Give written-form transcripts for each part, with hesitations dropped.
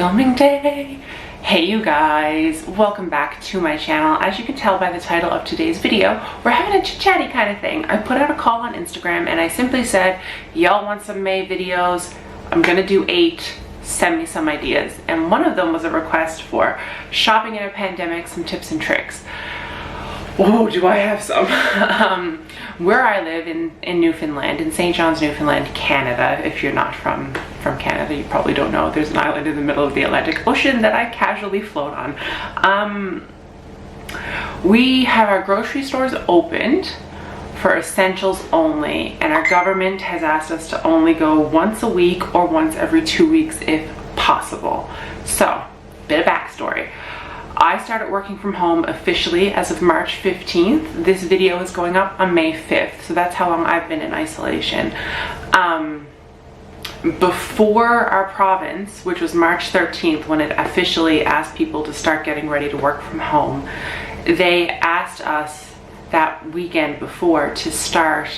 filming day. Hey you guys, welcome back to my channel. As you can tell by the title of today's video, we're having a chit-chatty kind of thing. I put out a call on Instagram and I simply said, y'all want some May videos? I'm gonna do 8, send me some ideas. And one of them was a request for shopping in a pandemic, some tips and tricks. Oh, do I have some? Where I live in Newfoundland, in St. John's, Newfoundland, Canada. If you're not from Canada, you probably don't know. There's an island in the middle of the Atlantic Ocean that I casually float on. We have our grocery stores opened for essentials only, and our government has asked us to only go once a week or once every 2 weeks if possible. So, bit of backstory. I started working from home officially as of March 15th. This video is going up on May 5th, so that's how long I've been in isolation. Before our province, which was March 13th, when it officially asked people to start getting ready to work from home, they asked us that weekend before to start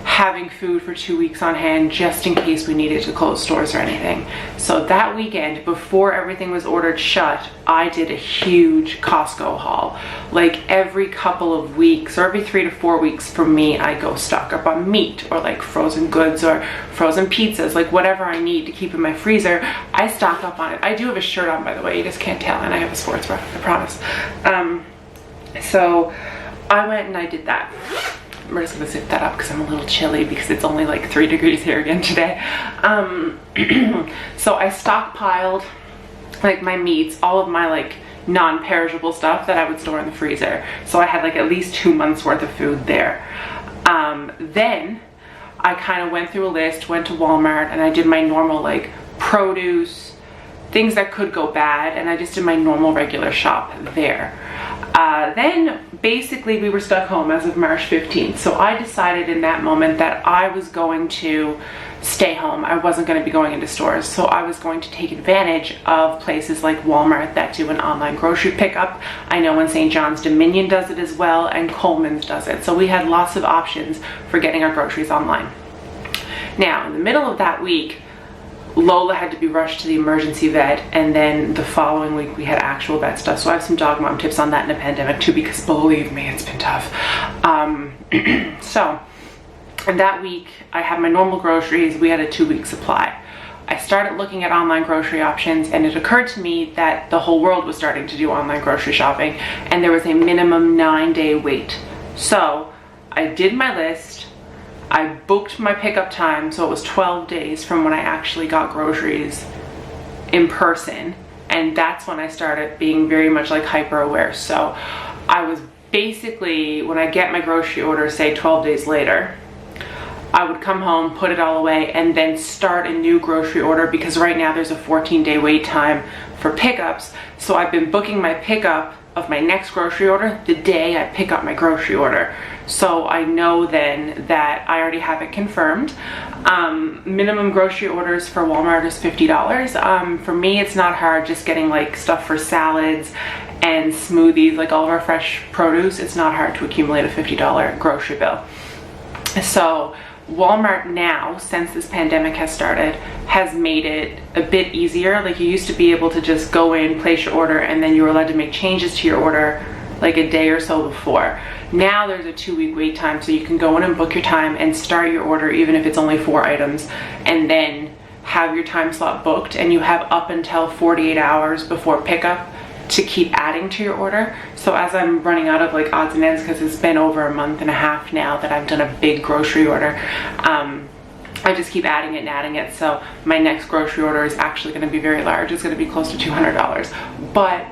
having food for 2 weeks on hand just in case we needed to close stores or anything. So that weekend, before everything was ordered shut, I did a huge Costco haul. Like every couple of weeks or every 3 to 4 weeks for me, I go stock up on meat or like frozen goods or frozen pizzas, like whatever I need to keep in my freezer, I stock up on it. I do have a shirt on, by the way, you just can't tell, and I have a sports bra, I promise. So I went and I did that. We're just gonna zip that up because I'm a little chilly because it's only like 3 degrees here again today. So I stockpiled like my meats, all of my like non-perishable stuff that I would store in the freezer. So I had like at least 2 months worth of food there. Then I kind of went through a list, went to Walmart, and I did my normal like produce, things that could go bad, and I just did my normal regular shop there. Then basically we were stuck home as of March 15th. So I decided in that moment that I was going to stay home. I wasn't going to be going into stores. So I was going to take advantage of places like Walmart that do an online grocery pickup. I know in St. John's, Dominion does it as well, and Coleman's does it. So we had lots of options for getting our groceries online. Now, in the middle of that week, Lola had to be rushed to the emergency vet, and then the following week we had actual vet stuff. So I have some dog mom tips on that in a pandemic too, because believe me, it's been tough. So that week I had my normal groceries. We had a 2-week supply. I started looking at online grocery options, and it occurred to me that the whole world was starting to do online grocery shopping, and there was a minimum 9-day wait. So I did my list. I booked my pickup time, so it was 12 days from when I actually got groceries in person, and that's when I started being very much like hyper aware. So I was basically, when I get my grocery order, say 12 days later, I would come home, put it all away, and then start a new grocery order, because right now there's a 14-day wait time for pickups. So I've been booking my pickup of my next grocery order the day I pick up my grocery order. So I know then that I already have it confirmed. Minimum grocery orders for Walmart is $50. For me, it's not hard, just getting like stuff for salads and smoothies, like all of our fresh produce. It's not hard to accumulate a $50 grocery bill. So Walmart now, since this pandemic has started, has made it a bit easier. Like you used to be able to just go in, place your order, and then you were allowed to make changes to your order like a day or so before. Now there's a 2-week wait time, so you can go in and book your time and start your order even if it's only 4 items, and then have your time slot booked, and you have up until 48 hours before pickup to keep adding to your order. So as I'm running out of like odds and ends, because it's been over a month and a half now that I've done a big grocery order, I just keep adding it and adding it. So my next grocery order is actually going to be very large. It's going to be close to $200, but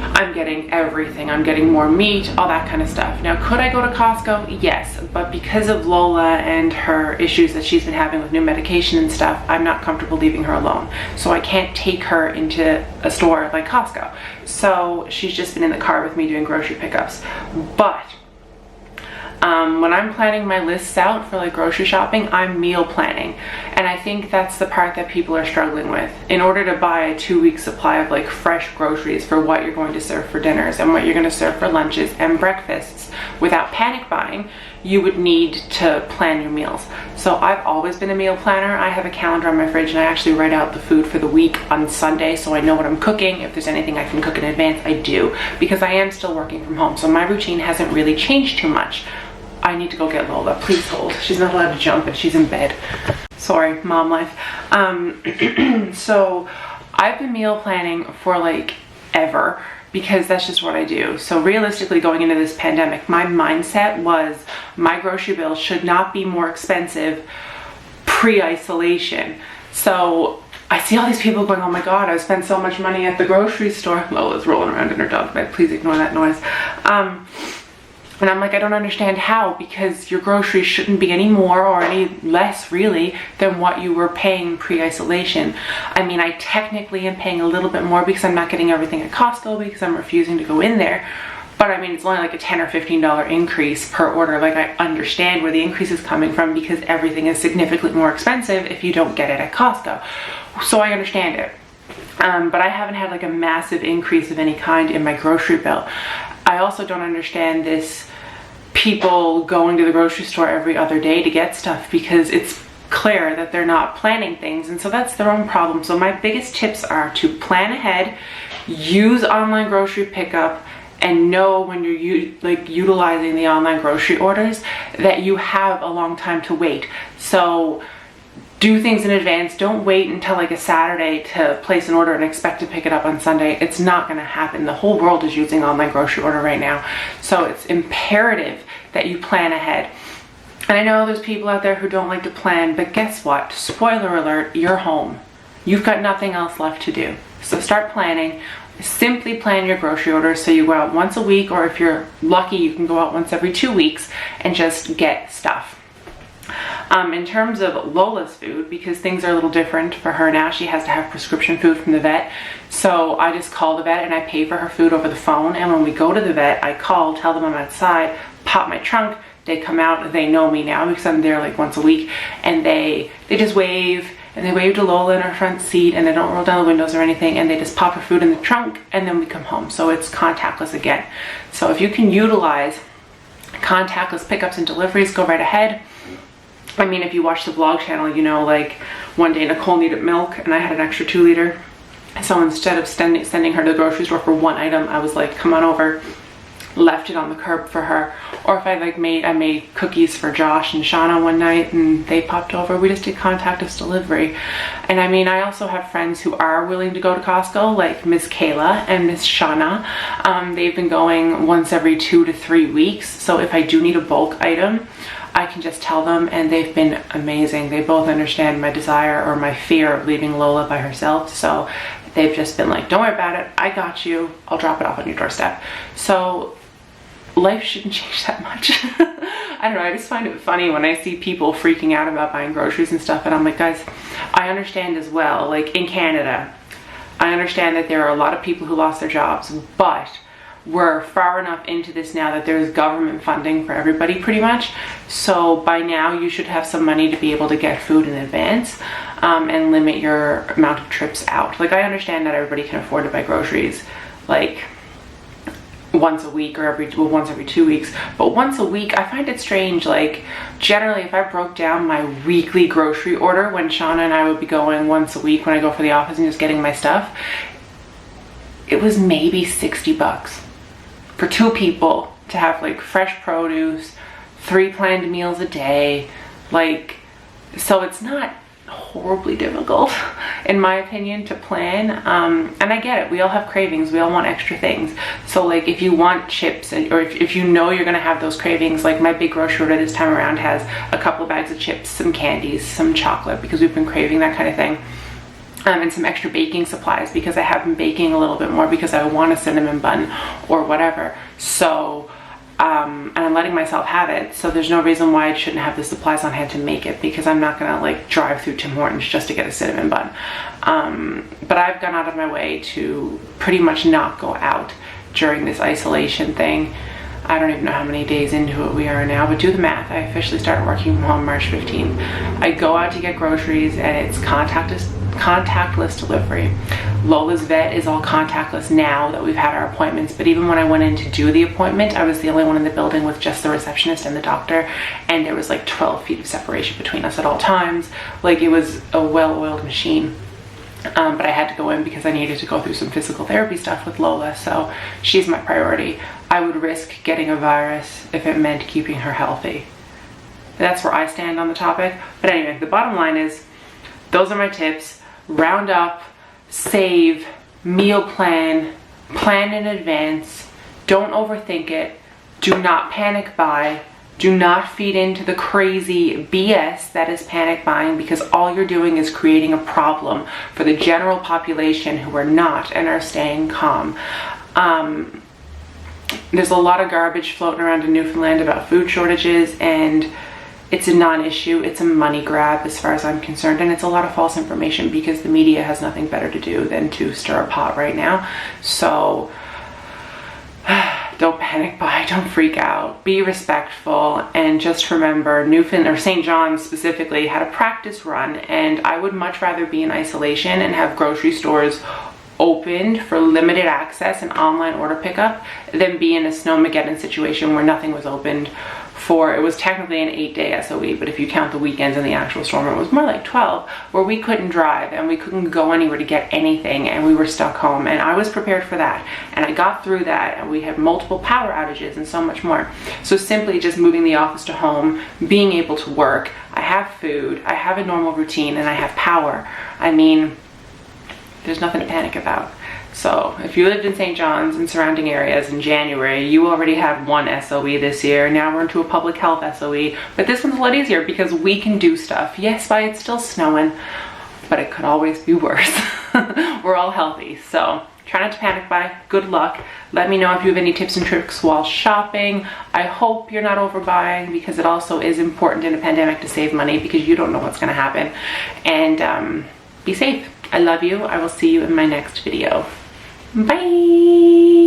I'm getting everything. I'm getting more meat, all that kind of stuff. Now, could I go to Costco? Yes, but because of Lola and her issues that she's been having with new medication and stuff, I'm not comfortable leaving her alone. So I can't take her into a store like Costco. So she's just been in the car with me doing grocery pickups. But when I'm planning my lists out for like grocery shopping, I'm meal planning. And I think that's the part that people are struggling with. In order to buy a 2-week supply of like fresh groceries for what you're going to serve for dinners and what you're going to serve for lunches and breakfasts without panic buying, you would need to plan your meals. So I've always been a meal planner. I have a calendar on my fridge and I actually write out the food for the week on Sunday, so I know what I'm cooking. If there's anything I can cook in advance, I do, because I am still working from home, so my routine hasn't really changed too much. I need to go get Lola. Please hold. She's not allowed to jump and she's in bed. Sorry, mom life. So I've been meal planning for like ever, because that's just what I do. So realistically, going into this pandemic, my mindset was my grocery bill should not be more expensive pre-isolation. So I see all these people going, oh my God, I spent so much money at the grocery store. Lola's rolling around in her dog bed. Please ignore that noise. And I'm like, I don't understand how, because your groceries shouldn't be any more or any less really than what you were paying pre-isolation. I mean, I technically am paying a little bit more because I'm not getting everything at Costco because I'm refusing to go in there. But I mean, it's only like a $10 or $15 increase per order. Like, I understand where the increase is coming from because everything is significantly more expensive if you don't get it at Costco. So I understand it. But I haven't had like a massive increase of any kind in my grocery bill. I also don't understand this people going to the grocery store every other day to get stuff, because it's clear that they're not planning things, and so that's their own problem. So my biggest tips are to plan ahead, use online grocery pickup, and know when you're utilizing the online grocery orders that you have a long time to wait. So do things in advance. Don't wait until like a Saturday to place an order and expect to pick it up on Sunday. It's not going to happen. The whole world is using online grocery order right now. So it's imperative that you plan ahead. And I know there's people out there who don't like to plan, but guess what? Spoiler alert, you're home. You've got nothing else left to do. So start planning. Simply plan your grocery orders so you go out once a week, or if you're lucky, you can go out once every 2 weeks and just get stuff. In terms of Lola's food, because things are a little different for her now, she has to have prescription food from the vet. So I just call the vet and I pay for her food over the phone. And when we go to the vet, I call, tell them I'm outside, pop my trunk. They come out. They know me now because I'm there like once a week, and they just wave. And they wave to Lola in her front seat, and they don't roll down the windows or anything, and they just pop her food in the trunk, and then we come home. So it's contactless again. So if you can utilize contactless pickups and deliveries, go right ahead. I mean, if you watch the vlog channel, you know, like one day Nicole needed milk and I had an extra 2 liter. So instead of sending her to the grocery store for one item, I was like, come on over, left it on the curb for her. Or if I made cookies for Josh and Shauna one night and they popped over, we just did contactless delivery. And I mean, I also have friends who are willing to go to Costco, like Miss Kayla and Miss Shauna. They've been going once every 2 to 3 weeks. So if I do need a bulk item, I can just tell them, and they've been amazing. They both understand my desire or my fear of leaving Lola by herself. So they've just been like, don't worry about it. I got you. I'll drop it off on your doorstep. So life shouldn't change that much. I don't know. I just find it funny when I see people freaking out about buying groceries and stuff. And I'm like, guys, I understand as well. Like in Canada, I understand that there are a lot of people who lost their jobs, but we're far enough into this now that there's government funding for everybody pretty much. So by now you should have some money to be able to get food in advance and limit your amount of trips out. Like, I understand that everybody can afford to buy groceries like once a week or once every 2 weeks, but once a week I find it strange. Like generally, if I broke down my weekly grocery order, when Shauna and I would be going once a week when I go for the office and just getting my stuff, it was maybe $60 for 2 people to have like fresh produce, 3 planned meals a day. Like, so it's not horribly difficult in my opinion to plan. And I get it, we all have cravings, we all want extra things. So like if you want chips, or if you know you're gonna have those cravings, like my big grocery order this time around has a couple of bags of chips, some candies, some chocolate, because we've been craving that kind of thing. And some extra baking supplies because I have been baking a little bit more because I want a cinnamon bun or whatever. So, and I'm letting myself have it. So there's no reason why I shouldn't have the supplies on hand to make it, because I'm not gonna like drive through Tim Hortons just to get a cinnamon bun. But I've gone out of my way to pretty much not go out during this isolation thing. I don't even know how many days into it we are now, but do the math. I officially started working from home March 15th. I go out to get groceries and it's contactless contactless delivery. Lola's vet is all contactless now that we've had our appointments, but even when I went in to do the appointment, I was the only one in the building with just the receptionist and the doctor, and there was like 12 feet of separation between us at all times. Like, it was a well-oiled machine. But I had to go in because I needed to go through some physical therapy stuff with Lola, so she's my priority. I would risk getting a virus if it meant keeping her healthy. That's where I stand on the topic. But anyway, the bottom line is, those are my tips. Round up, save, meal plan, plan in advance, don't overthink it, do not panic buy, do not feed into the crazy BS that is panic buying, because all you're doing is creating a problem for the general population who are not and are staying calm. There's a lot of garbage floating around in Newfoundland about food shortages, and it's a non-issue. It's a money grab as far as I'm concerned, and it's a lot of false information because the media has nothing better to do than to stir a pot right now. So don't panic buy, don't freak out, be respectful, and just remember, Newfoundland, or St. John's specifically, had a practice run, and I would much rather be in isolation and have grocery stores opened for limited access and online order pickup than be in a snowmageddon situation where nothing was opened for, it was technically an 8-day SOE, but if you count the weekends and the actual storm, it was more like 12, where we couldn't drive and we couldn't go anywhere to get anything, and we were stuck home, and I was prepared for that, and I got through that, and we had multiple power outages and so much more. So simply just moving the office to home, being able to work, I have food, I have a normal routine, and I have power. I mean, there's nothing to panic about. So if you lived in St. John's and surrounding areas in January, you already had one SOE this year. Now we're into a public health SOE, but this one's a lot easier because we can do stuff. Yes, why it's still snowing, but it could always be worse. We're all healthy, so try not to panic buy. Good luck. Let me know if you have any tips and tricks while shopping. I hope you're not overbuying, because it also is important in a pandemic to save money, because you don't know what's going to happen. And be safe. I love you. I will see you in my next video. Bye.